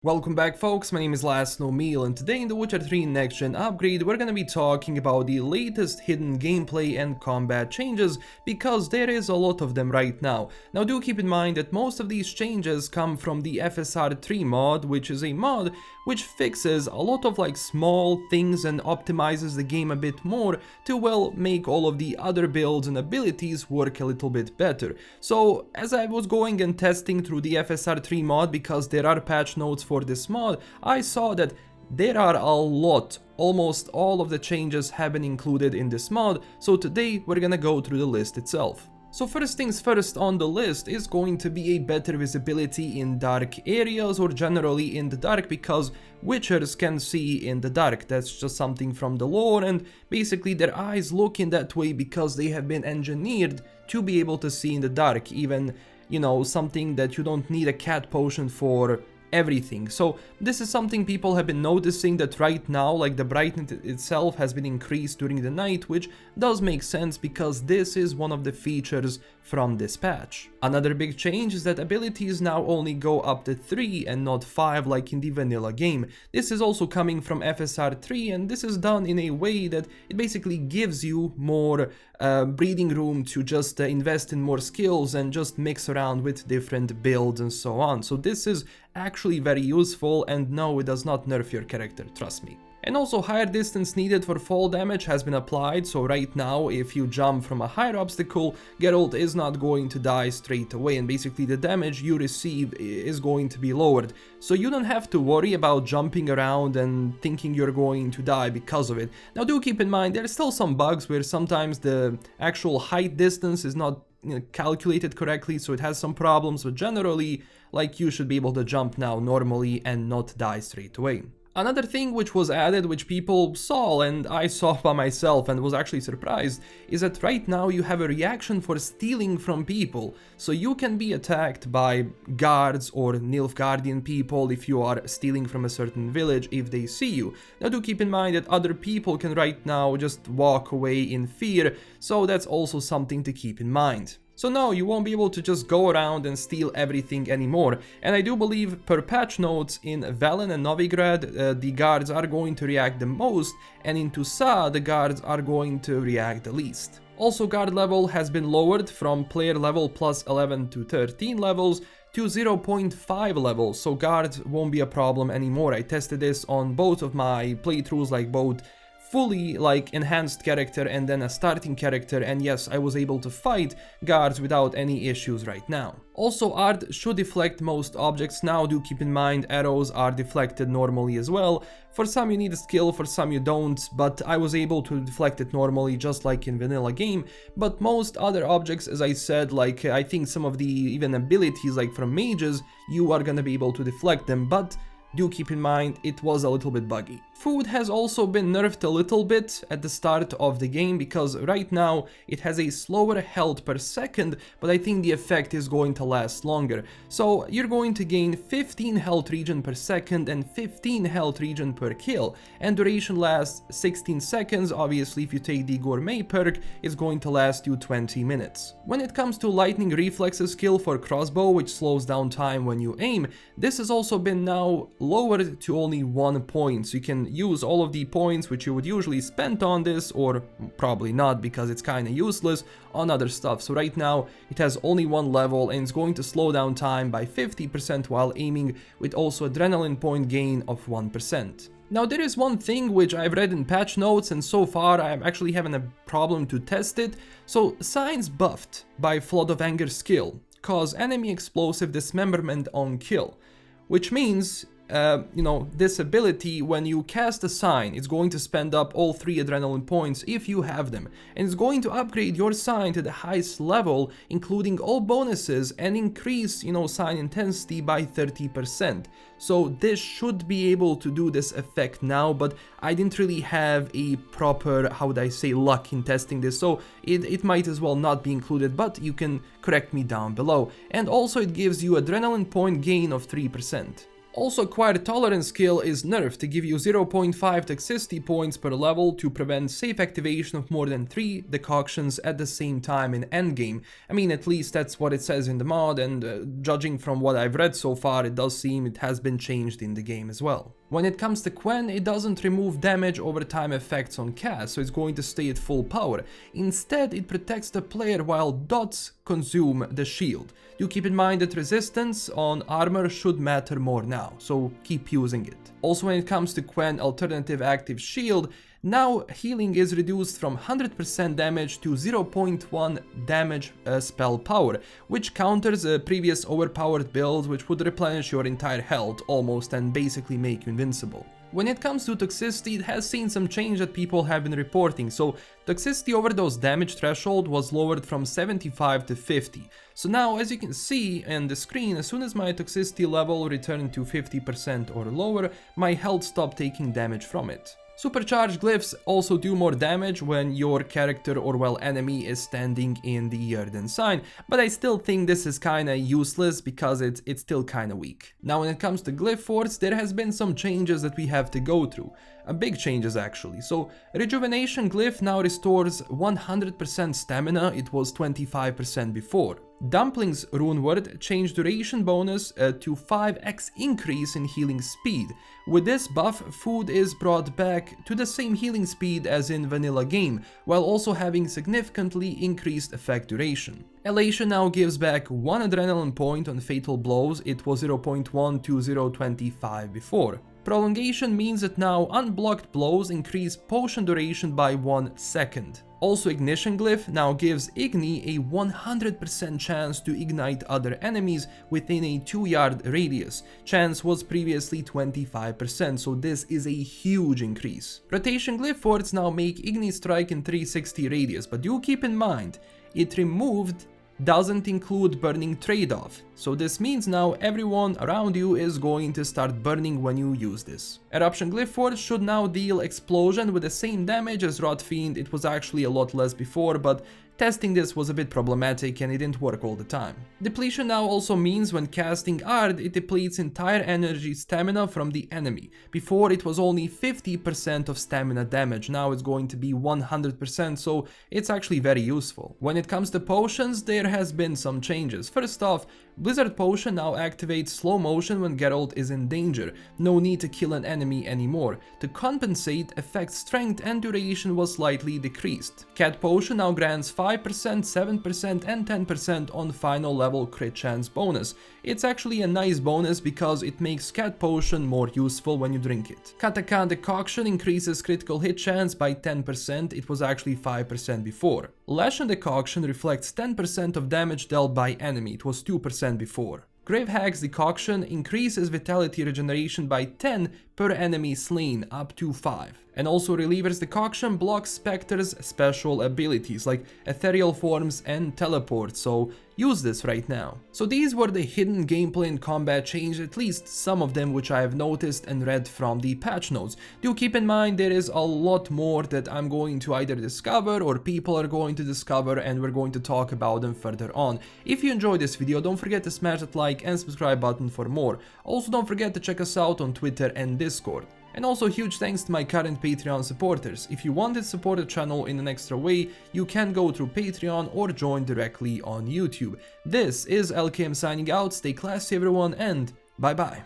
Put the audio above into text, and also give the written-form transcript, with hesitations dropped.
Welcome back folks, my name is LastKnownMeal and today in the Witcher 3 Next Gen upgrade we're gonna be talking about the latest hidden gameplay and combat changes because there is a lot of them right now. Now do keep in mind that most of these changes come from the FSR 3 mod, which is a mod which fixes a lot of small things and optimizes the game a bit more to make all of the other builds and abilities work a little bit better. So as I was going and testing through the FSR 3 mod, because there are patch notes for this mod, I saw that there are a lot, almost all of the changes have been included in this mod, so today we're gonna go through the list itself. So first things first on the list is going to be a better visibility in dark areas or generally in the dark, because Witchers can see in the dark. That's just something from the lore, and basically their eyes look in that way because they have been engineered to be able to see in the dark, even, something that you don't need a cat potion for everything. So this is something people have been noticing, that right now the brightness itself has been increased during the night, which does make sense because this is one of the features from this patch. Another big change is that abilities now only go up to 3 and not 5 like in the vanilla game. This is also coming from FSR 3, and this is done in a way that it basically gives you more breathing room to just invest in more skills and just mix around with different builds and so on. So this is actually very useful, and no, it does not nerf your character, trust me. And also higher distance needed for fall damage has been applied, so right now if you jump from a higher obstacle, Geralt is not going to die straight away, and basically the damage you receive is going to be lowered. So you don't have to worry about jumping around and thinking you're going to die because of it. Now do keep in mind, there's still some bugs where sometimes the actual height distance is not calculated correctly, so it has some problems, but generally, you should be able to jump now normally and not die straight away. Another thing which was added, which people saw and I saw by myself and was actually surprised, is that right now you have a reaction for stealing from people. So you can be attacked by guards or Nilfgaardian people if you are stealing from a certain village if they see you. Now do keep in mind that other people can right now just walk away in fear, so that's also something to keep in mind. So no, you won't be able to just go around and steal everything anymore, and I do believe per patch notes in Velen and Novigrad the guards are going to react the most, and in Tusa the guards are going to react the least. Also, guard level has been lowered from player level plus 11 to 13 levels to 0.5 levels, so guards won't be a problem anymore. I tested this on both of my playthroughs, both fully enhanced character and then a starting character, and yes, I was able to fight guards without any issues right now. Also, Aard should deflect most objects now. Do keep in mind arrows are deflected normally as well. For some you need a skill, for some you don't, but I was able to deflect it normally just like in vanilla game. But most other objects, as I said, I think some of the even abilities from mages, you are gonna be able to deflect them, but do keep in mind it was a little bit buggy. Food has also been nerfed a little bit at the start of the game, because right now it has a slower health per second, but I think the effect is going to last longer. So you're going to gain 15 health regen per second and 15 health regen per kill, and duration lasts 16 seconds. Obviously if you take the gourmet perk, it's going to last you 20 minutes. When it comes to lightning reflexes skill for crossbow, which slows down time when you aim, this has also been now lowered to only 1 point, so you can use all of the points which you would usually spend on this, or probably not because it's kinda useless, on other stuff. So right now it has only 1 level, and it's going to slow down time by 50% while aiming, with also adrenaline point gain of 1%. Now there is one thing which I've read in patch notes, and so far I'm actually having a problem to test it. So signs buffed by Flood of Anger skill cause enemy explosive dismemberment on kill, which means this ability, when you cast a sign, it's going to spend up all 3 adrenaline points if you have them, and it's going to upgrade your sign to the highest level, including all bonuses, and increase, sign intensity by 30%. So this should be able to do this effect now, but I didn't really have a proper, how would I say, luck in testing this, so it might as well not be included, but you can correct me down below. And also it gives you adrenaline point gain of 3%. Also, acquired tolerance skill is nerfed to give you 0.5 toxicity points per level to prevent safe activation of more than 3 decoctions at the same time in endgame. I mean, at least that's what it says in the mod, and judging from what I've read so far, it does seem it has been changed in the game as well. When it comes to Quen, it doesn't remove damage over time effects on cast, so it's going to stay at full power. Instead, it protects the player while dots consume the shield. Do keep in mind that resistance on armor should matter more now, so keep using it. Also, when it comes to Quen alternative active shield, now healing is reduced from 100% damage to 0.1 damage spell power, which counters a previous overpowered build which would replenish your entire health almost and basically make you invincible. When it comes to toxicity, it has seen some change that people have been reporting, so toxicity overdose damage threshold was lowered from 75 to 50. So now, as you can see on the screen, as soon as my toxicity level returned to 50% or lower, my health stopped taking damage from it. Supercharged glyphs also do more damage when your character or well enemy is standing in the Aard sign, but I still think this is kinda useless because it's still kinda weak. Now when it comes to glyph forts, there has been some changes that we have to go through. Big changes actually. So rejuvenation glyph now restores 100% stamina, it was 25% before. Dumplings Runeword changed duration bonus to 5x increase in healing speed. With this buff, food is brought back to the same healing speed as in vanilla game, while also having significantly increased effect duration. Elation now gives back 1 adrenaline point on fatal blows, it was 0.1 to 0.25 before. Prolongation means that now unblocked blows increase potion duration by 1 second. Also, Ignition Glyph now gives Igni a 100% chance to ignite other enemies within a 2-yard radius. Chance was previously 25%, so this is a huge increase. Rotation Glyph forts now make Igni strike in 360 radius, but do keep in mind, it removed doesn't include burning trade-off, so this means now everyone around you is going to start burning when you use this. Eruption Glyph Force should now deal explosion with the same damage as Rot Fiend, it was actually a lot less before, but testing this was a bit problematic and it didn't work all the time. Depletion now also means when casting Aard, it depletes entire energy stamina from the enemy. Before it was only 50% of stamina damage, now it's going to be 100%, so it's actually very useful. When it comes to potions, there has been some changes. First off, Blizzard Potion now activates slow motion when Geralt is in danger, no need to kill an enemy anymore. To compensate, effect strength and duration was slightly decreased. Cat Potion now grants 5%, 7% and 10% on final level crit chance bonus. It's actually a nice bonus because it makes Cat Potion more useful when you drink it. Kataka Decoction increases critical hit chance by 10%, it was actually 5% before. Lash and Decoction reflects 10% of damage dealt by enemy, it was 2% before. Gravehag's Decoction increases vitality regeneration by 10 per enemy slain, up to 5. And also Reliever's Decoction blocks Spectre's special abilities like ethereal forms and teleport, so use this right now. So these were the hidden gameplay and combat changes, at least some of them which I have noticed and read from the patch notes. Do keep in mind there is a lot more that I'm going to either discover or people are going to discover, and we're going to talk about them further on. If you enjoyed this video, don't forget to smash that like and subscribe button for more. Also don't forget to check us out on Twitter and Discord. And also huge thanks to my current Patreon supporters. If you want to support the channel in an extra way, you can go through Patreon or join directly on YouTube. This is LKM signing out, stay classy everyone, and bye bye.